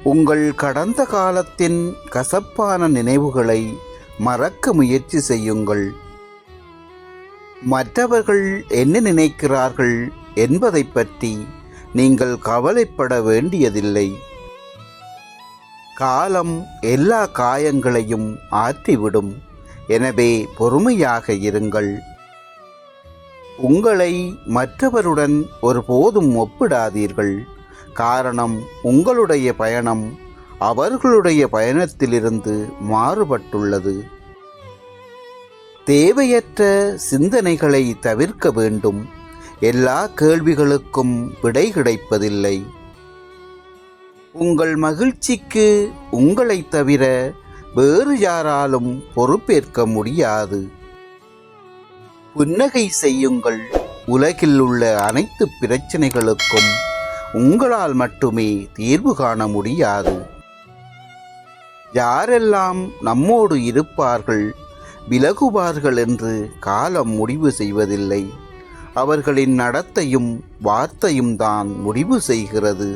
உங்கள் கடந்த காலத்தின் கசப்பான நினைவுகளை மறக்க முயற்சி செய்யுங்கள். மற்றவர்கள் என்ன நினைக்கிறார்கள் என்பதை பற்றி நீங்கள் கவலைப்பட வேண்டியதில்லை. காலம் எல்லா காயங்களையும் ஆற்றிவிடும். எனவே பொறுமையாக இருங்கள். உங்களை மற்றவருடன் ஒருபோதும் ஒப்பிடாதீர்கள். காரணம், உங்களுடைய பயணம் அவர்களுடைய பயணத்திலிருந்து மாறுபட்டுள்ளது. தேவையற்ற சிந்தனைகளை தவிர்க்க வேண்டும். எல்லா கேள்விகளுக்கும் விடை கிடைப்பதில்லை. உங்கள் மகிழ்ச்சிக்கு உங்களை தவிர வேறு யாராலும் பொறுப்பேற்க முடியாது. புன்னகை செய்யுங்கள். உலகில் உள்ள அனைத்து பிரச்சனைகளுக்கும் உங்களால் மட்டுமே தீர்வு காண முடியாது. யாரெல்லாம் நம்மோடு இருப்பார்கள் விலகுவார்கள் என்று காலம் முடிவு செய்வதில்லை. அவர்களின் நடத்தையும் வார்த்தையும் தான் முடிவு செய்கிறது.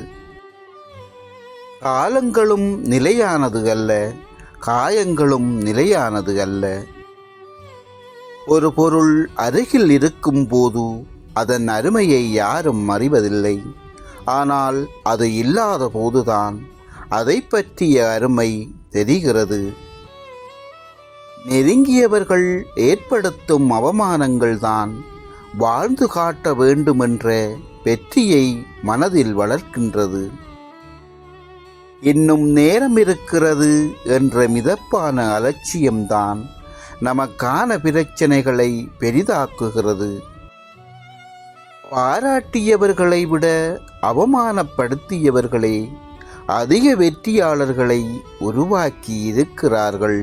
காலங்களும் நிலையானது அல்ல, காயங்களும் நிலையானது அல்ல. ஒரு பொருள் அருகில் இருக்கும் போது அதன் அருமையை யாரும் அறிவதில்லை. ஆனால் அது இல்லாத போதுதான் அதை பற்றிய அருமை தெரிகிறது. நெருங்கியவர்கள் ஏற்படுத்தும் அவமானங்கள்தான் வாழ்ந்து காட்ட வேண்டுமென்ற வெற்றியை மனதில் வளர்க்கின்றது. இன்னும் நேரம் இருக்கிறது என்ற மிதப்பான அலட்சியம்தான் நமக்கான பிரச்சனைகளை பெரிதாக்குகிறது. பாராட்டியவர்களை விட அவமானப்படுத்தியவர்களே அதிக வெற்றியாளர்களை உருவாக்கி இருக்கிறார்கள்.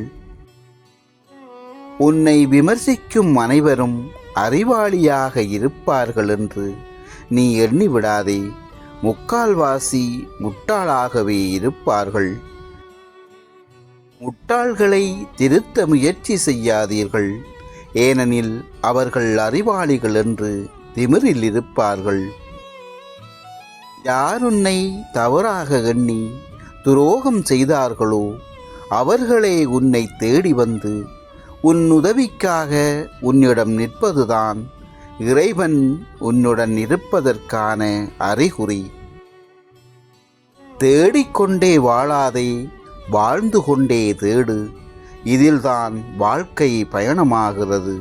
உன்னை விமர்சிக்கும் அனைவரும் அறிவாளியாக இருப்பார்கள் என்று நீ எண்ணிவிடாதே. முக்கால்வாசி முட்டாளாகவே இருப்பார்கள். முட்டாள்களை திருத்த முயற்சி செய்யாதீர்கள். ஏனெனில் அவர்கள் அறிவாளிகள் என்று திமிரில் இருப்பார்கள். யார் உன்னை தவறாக எண்ணி துரோகம் செய்தார்களோ அவர்களே உன்னை தேடி வந்து உன் உதவிக்காக உன்னிடம் நிற்பதுதான் இறைவன் உன்னுடன் இருப்பதற்கான அறிகுறி. தேடிக்கொண்டே வாழாதே, வாழ்ந்து கொண்டே தேடு. இதில்தான் வாழ்க்கை பயணமாகிறது.